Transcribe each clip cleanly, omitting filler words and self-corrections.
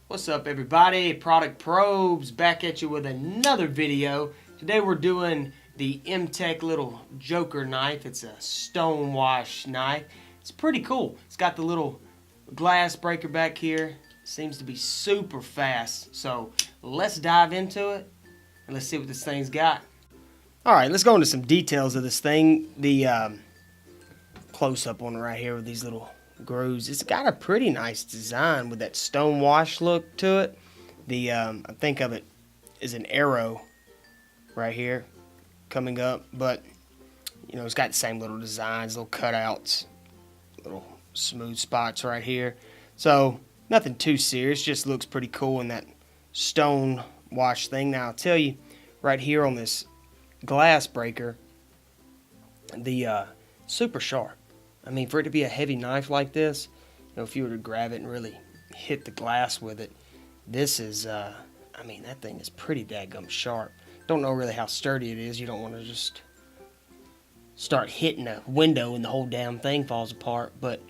What's up, everybody? Product Probes back at you with another video. Today we're doing the MTECH little Joker knife. It's a Stonewashed knife. It's pretty cool. It's got the little glass breaker back here. Seems to be super fast. So let's dive into it and let's see what this thing's got. Alright, let's go into some details of this thing. The close-up on it right here with these little grooves. It's got a pretty nice design with that Stonewash look to it. I think of it as an arrow right here coming up, but you know, it's got the same little designs, little cutouts, little smooth spots right here. So nothing too serious, just looks pretty cool in that stone wash thing. Now I'll tell you, right here on this glass breaker, the super sharp. I mean, for it to be a heavy knife like this, you know, if you were to grab it and really hit the glass with it, this is, I mean, that thing is pretty dadgum sharp. Don't know really how sturdy it is. You don't want to just start hitting a window and the whole damn thing falls apart. But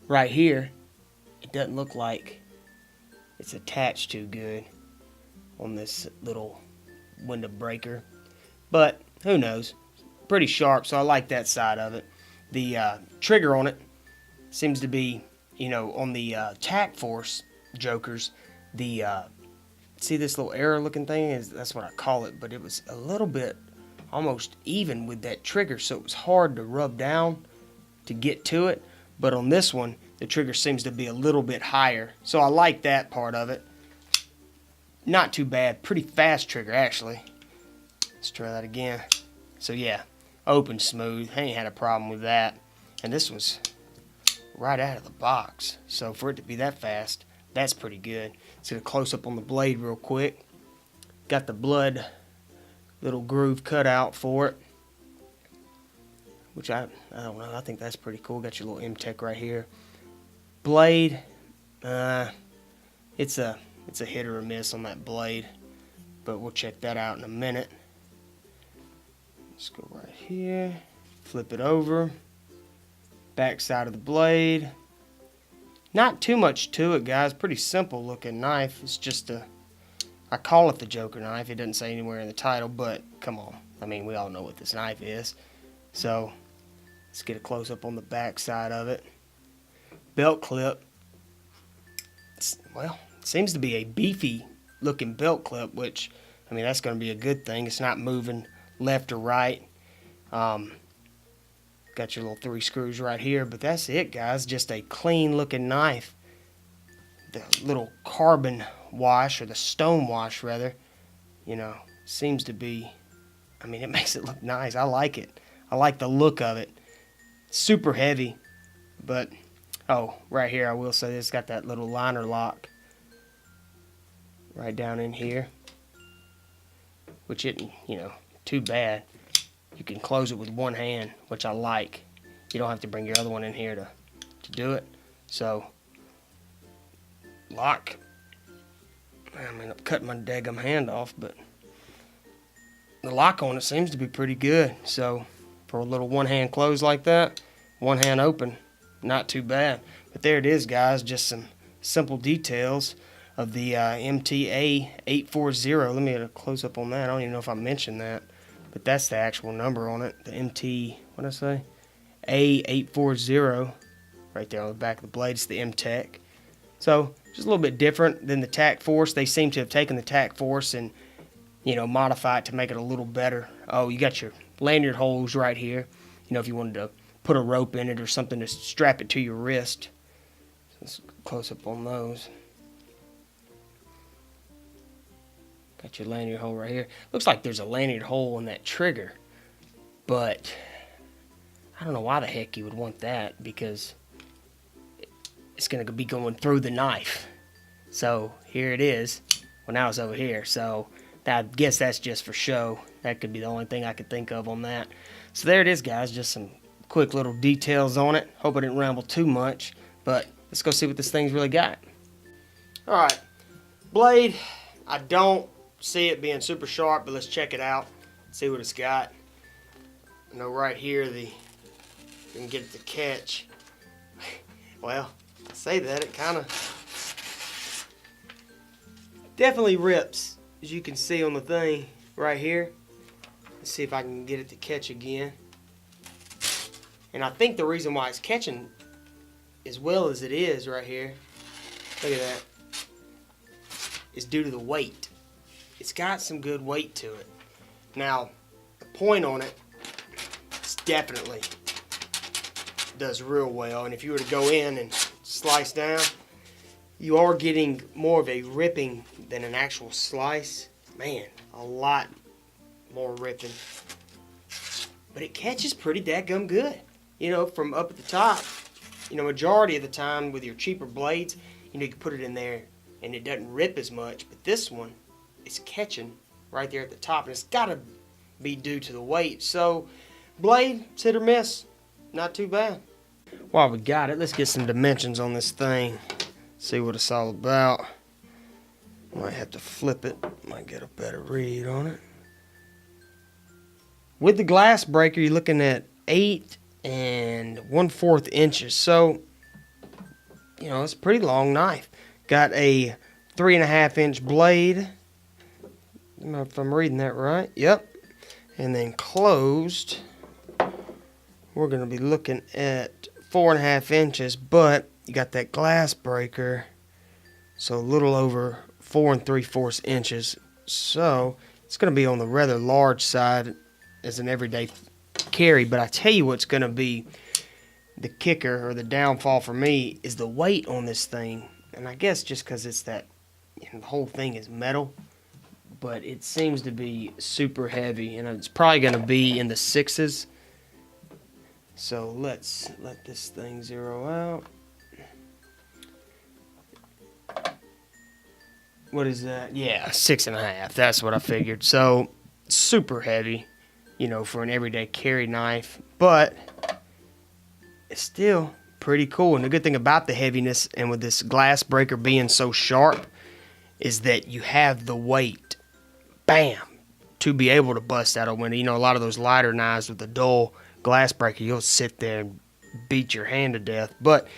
right here, it doesn't look like it's attached too good on this little window breaker. But who knows? Pretty sharp, so I like that side of it. The trigger on it seems to be, you know, on the tack force Jokers, the see this little arrow looking thing, that's what I call it, but it was a little bit almost even with that trigger, so it was hard to rub down to get to it. But on this one, the trigger seems to be a little bit higher, so I like that part of it. Not too bad, pretty fast trigger actually. Let's try that again. So yeah, open smooth, I ain't had a problem with that. And this was right out of the box, so for it to be that fast, that's pretty good. Let's get a close up on the blade real quick. Got the blood little groove cut out for it, which I don't know, I think that's pretty cool. Got your little MTECH right here. Blade, it's a hit or a miss on that blade, but we'll check that out in a minute. Let's go right here, flip it over, back side of the blade. Not too much to it, guys. Pretty simple looking knife. It's just I call it the Joker knife. It doesn't say anywhere in the title, but come on. I mean, we all know what this knife is. So let's get a close up on the back side of it. Belt clip. Well, it seems to be a beefy looking belt clip, which, I mean, that's going to be a good thing. It's not moving left or right. Got your little 3 screws right here, but that's it, guys. Just a clean looking knife. The little carbon wash, or the stone wash rather, you know, seems to be, I mean, it makes it look nice. I like it. I like the look of it. Super heavy, but oh, right here I will say this, got that little liner lock right down in here, which isn't, you know, too bad. You can close it with one hand, which I like. You don't have to bring your other one in here to do it. So, lock. I mean, I'm cutting my daggum hand off, but the lock on it seems to be pretty good. So, for a little one hand close like that, one hand open, not too bad. But there it is, guys. Just some simple details of the MTA840. Let me get a close up on that. I don't even know if I mentioned that. But that's the actual number on it. The MT, what did I say? A840, right there on the back of the blade. It's the MTECH. So, just a little bit different than the tack force. They seem to have taken the tack force and, you know, modify it to make it a little better. Oh, you got your lanyard holes right here. You know, if you wanted to put a rope in it or something to strap it to your wrist. So let's close up on those. Got your lanyard hole right here. Looks like there's a lanyard hole in that trigger, but I don't know why the heck you would want that, because it's going to be going through the knife. So here it is. Well, now it's over here. So I guess that's just for show. That could be the only thing I could think of on that. So there it is, guys. Just some quick little details on it. Hope I didn't ramble too much, but let's go see what this thing's really got. All right, blade. I don't see it being super sharp, but let's check it out, see what it's got. I know right here you can get it to catch. Well, I say that, it kind of definitely rips, as you can see on the thing right here. Let's see if I can get it to catch again. And I think the reason why it's catching as well as it is right here, look at that, is due to the weight. It's got some good weight to it. Now, the point on it, it's definitely does real well. And if you were to go in and slice down, you are getting more of a ripping than an actual slice. Man, a lot more ripping. But it catches pretty dadgum good. You know, from up at the top. You know, majority of the time with your cheaper blades, you know, you can put it in there and it doesn't rip as much. But this one is catching right there at the top. And it's got to be due to the weight. So, blade, it's hit or miss. Not too bad. While we got it, let's get some dimensions on this thing. See what it's all about. Might have to flip it. Might get a better read on it. With the glass breaker, you're looking at 8 1/4 inches. So, you know, it's a pretty long knife. Got a 3.5 inch blade. I don't know if I'm reading that right. Yep. And then closed, we're going to be looking at 4.5 inches, but you got that glass breaker, so a little over 4 3/4 inches. So it's going to be on the rather large side as an everyday carry. But I tell you what's going to be the kicker or the downfall for me is the weight on this thing. And I guess just because it's that, you know, the whole thing is metal, but it seems to be super heavy, and it's probably going to be in the 6s. So let's let this thing zero out. What is that? Yeah, 6.5. That's what I figured. So super heavy, you know, for an everyday carry knife, but it's still pretty cool. And the good thing about the heaviness and with this glass breaker being so sharp is that you have the weight, bam, to be able to bust out a window. You know, a lot of those lighter knives with the dull glass breaker, you'll sit there and beat your hand to death. But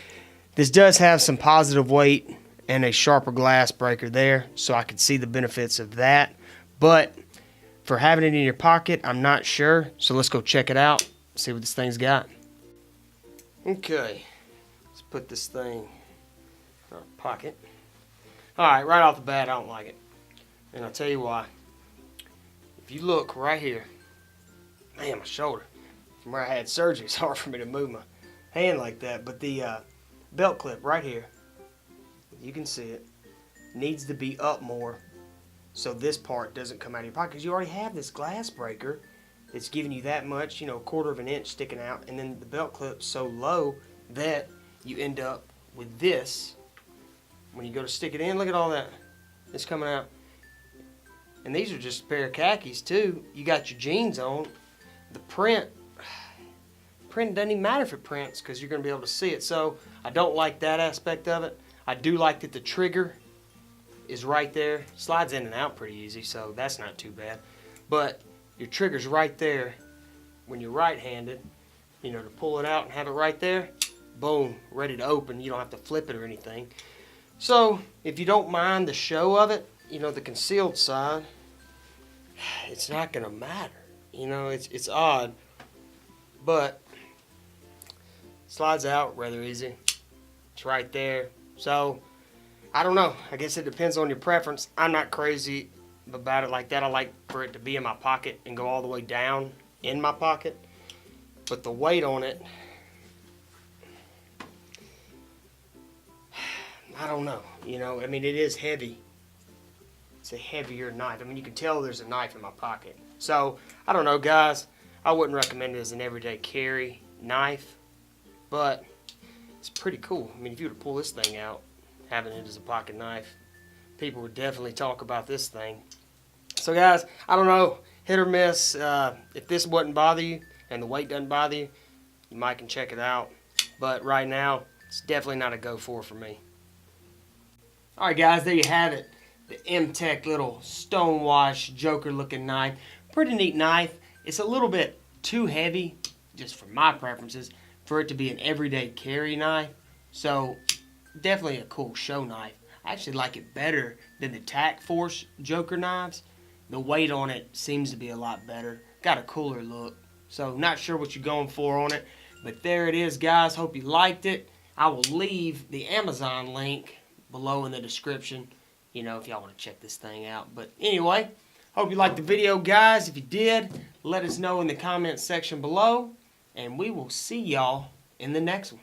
this does have some positive weight and a sharper glass breaker there, so I could see the benefits of that. But for having it in your pocket, I'm not sure. So let's go check it out, see what this thing's got. Okay, let's put this thing in our pocket. Alright, right off the bat, I don't like it. And I'll tell you why. If you look right here, man, my shoulder, from where I had surgery, it's hard for me to move my hand like that. But the belt clip right here, you can see it, needs to be up more so this part doesn't come out of your pocket. Because you already have this glass breaker that's giving you that much, you know, 1/4 inch sticking out. And then the belt clip's so low that you end up with this. When you go to stick it in, look at all that. It's coming out. And these are just a pair of khakis too. You got your jeans on. The print doesn't even matter if it prints because you're going to be able to see it. So I don't like that aspect of it. I do like that the trigger is right there. Slides in and out pretty easy, so that's not too bad. But your trigger's right there when you're right-handed. You know, to pull it out and have it right there, boom, ready to open. You don't have to flip it or anything. So if you don't mind the show of it, you know, the concealed side, it's not going to matter. You know, it's odd, but slides out rather easy. It's right there. So I don't know. I guess it depends on your preference. I'm not crazy about it like that. I like for it to be in my pocket and go all the way down in my pocket. But the weight on it, I don't know. You know, I mean, it is heavy. It's a heavier knife. I mean, you can tell there's a knife in my pocket. So, I don't know, guys. I wouldn't recommend it as an everyday carry knife. But it's pretty cool. I mean, if you were to pull this thing out, having it as a pocket knife, people would definitely talk about this thing. So, guys, I don't know. Hit or miss. If this wouldn't bother you and the weight doesn't bother you, you might can check it out. But right now, it's definitely not a go for me. Alright guys, there you have it. The MTECH little Stonewashed Joker looking knife. Pretty neat knife. It's a little bit too heavy, just for my preferences, for it to be an everyday carry knife. So, definitely a cool show knife. I actually like it better than the Tac Force Joker knives. The weight on it seems to be a lot better. Got a cooler look. So not sure what you're going for on it. But there it is, guys. Hope you liked it. I will leave the Amazon link below in the description, you know, if y'all want to check this thing out. But anyway, hope you liked the video, guys. If you did, let us know in the comments section below. And we will see y'all in the next one.